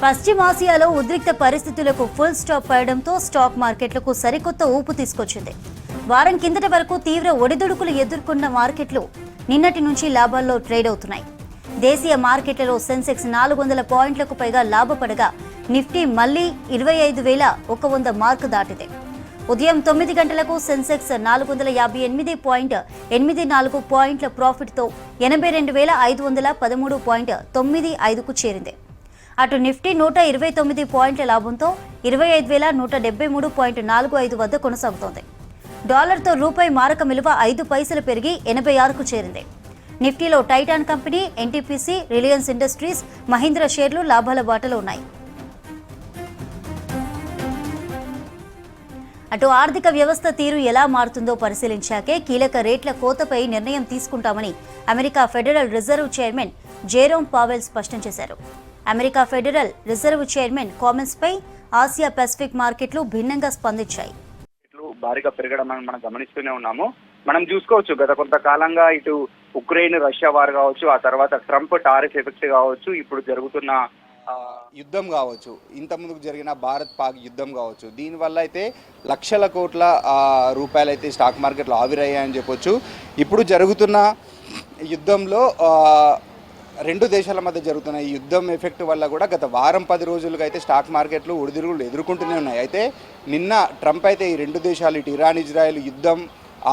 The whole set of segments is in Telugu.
పశ్చిమాసియాలో ఉద్రిక్త పరిస్థితులకు ఫుల్ స్టాప్ పడడంతో స్టాక్ మార్కెట్లకు సరికొత్త ఊపు తీసుకొచ్చింది. వారం కిందటి వరకు తీవ్ర ఒడిదుడుకులు ఎదుర్కొన్న మార్కెట్లు నిన్నటి నుంచి లాభాల్లో ట్రేడ్ అవుతున్నాయి. దేశీయ మార్కెట్లలో సెన్సెక్స్ 400 పాయింట్లకు పైగా లాభపడగా నిఫ్టీ మళ్లీ 25,100 మార్కు దాటింది. ఉదయం 9 గంటలకు సెన్సెక్స్ 458.84 పాయింట్ల ప్రాఫిట్తో 82,513.95కు చేరింది. అటు నిఫ్టీ 129 పాయింట్ల లాభంతో 25,173.45 వద్ద కొనసాగుతోంది. డాలర్తో రూపాయి మారకం విలువ 5 పైసలు పెరిగి 86కు చేరింది. నిఫ్టీలో Titan company, NTPC, Reliance industries, Mahindra షేర్లు లాభాల బాటలో ఉన్నాయి. అటు ఆర్థిక వ్యవస్థ తీరు ఎలా మారుతుందో పరిశీలించాకే కీలక రేట్ల కోతపై నిర్ణయం తీసుకుంటామని America federal reserve chairman Jerome Powell స్పష్టం చేశారు. America federal reserve chairman comments పై ఆసియా పసిఫిక్ మార్కెట్లు భిన్నంగా స్పందించాయి. భారీగా పెరగడం మనం గమనిస్తూనే ఉన్నాము. మనం చూసుకోవచ్చు, గత కొంతకాలంగా ఇటు ఉక్రెయిన్ రష్యా వార్ కావచ్చు, ఆ తర్వాత ట్రంప్ టారిఫ్ ఎఫెక్ట్ కావచ్చు, ఇప్పుడు జరుగుతున్న యుద్ధం కావచ్చు, ఇంత ముందుకు జరిగిన భారత్ పాక్ యుద్ధం కావచ్చు, దీనివల్ల అయితే లక్షల కోట్ల రూపాయలు అయితే స్టాక్ మార్కెట్లో ఆవిరయ్యాయని చెప్పొచ్చు. ఇప్పుడు జరుగుతున్న యుద్ధంలో రెండు దేశాల మధ్య జరుగుతున్న ఈ యుద్ధం ఎఫెక్ట్ వల్ల కూడా గత వారం 10 రోజులుగా అయితే స్టాక్ మార్కెట్లు ఒడిదుడుకులు ఎదుర్కొంటూనే ఉన్నాయి. అయితే నిన్న ట్రంప్ అయితే ఈ రెండు దేశాలు ఇటు ఇరాన్ ఇజ్రాయెల్ యుద్ధం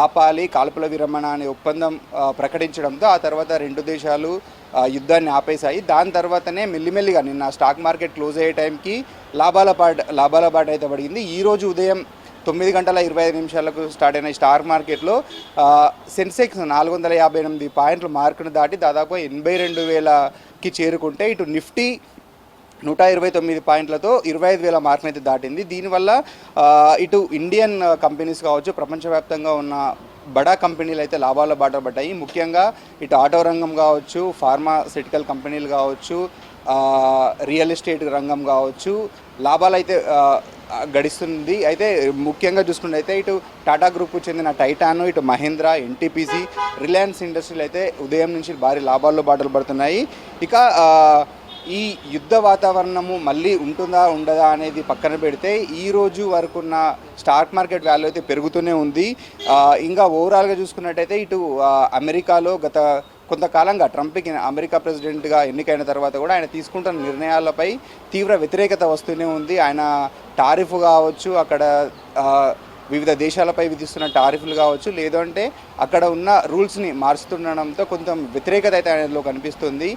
ఆపాలి, కాల్పుల విరమణ అనే ఒప్పందం ప్రకటించడంతో ఆ తర్వాత రెండు దేశాలు యుద్ధాన్ని ఆపేశాయి. దాని తర్వాతనే మెల్లిమెల్లిగా నిన్న స్టాక్ మార్కెట్ క్లోజ్ అయ్యే టైంకి లాభాల బాట అయితే పడింది. ఈరోజు ఉదయం 9:25 స్టార్ట్ అయిన స్టాక్ మార్కెట్లో సెన్సెక్స్ 458 పాయింట్ల మార్కును దాటి దాదాపు 82,000కి చేరుకుంటే ఇటు నిఫ్టీ 129 పాయింట్లతో 25,000 మార్కును అయితే దాటింది. దీనివల్ల ఇటు ఇండియన్ కంపెనీస్ కావచ్చు, ప్రపంచవ్యాప్తంగా ఉన్న బడా కంపెనీలు అయితే లాభాల బాట పడ్డాయి. ముఖ్యంగా ఇటు ఆటో రంగం కావచ్చు, ఫార్మాసిటికల్ కంపెనీలు కావచ్చు, రియల్ ఎస్టేట్ రంగం కావచ్చు, లాభాలు అయితే గడిస్తుంది. అయితే ముఖ్యంగా చూసుకుంటే అయితే ఇటు టాటా గ్రూప్కు చెందిన టైటాన్, ఇటు మహీంద్రా, ఎన్టీపీసీ, రిలయన్స్ ఇండస్ట్రీలు అయితే ఉదయం నుంచి భారీ లాభాల్లో బాటలు పడుతున్నాయి. ఇక ఈ యుద్ధ వాతావరణము మళ్ళీ ఉంటుందా ఉండదా అనేది పక్కన పెడితే ఈ రోజు వరకున్న స్టాక్ మార్కెట్ వాల్యూ అయితే పెరుగుతూనే ఉంది. ఇంకా ఓవరాల్గా చూసుకున్నట్టయితే ఇటు అమెరికాలో గత కొంతకాలంగా ట్రంప్కి అమెరికా ప్రెసిడెంట్గా ఎన్నికైన తర్వాత కూడా ఆయన తీసుకుంటున్న నిర్ణయాలపై తీవ్ర వ్యతిరేకత వస్తూనే ఉంది. ఆయన టారిఫ్ కావచ్చు, అక్కడ వివిధ దేశాలపై విధిస్తున్న టారిఫ్లు కావచ్చు, లేదంటే అక్కడ ఉన్న రూల్స్ని మార్చుతుండడంతో కొంత వ్యతిరేకత అయితే ఆయనలో కనిపిస్తుంది.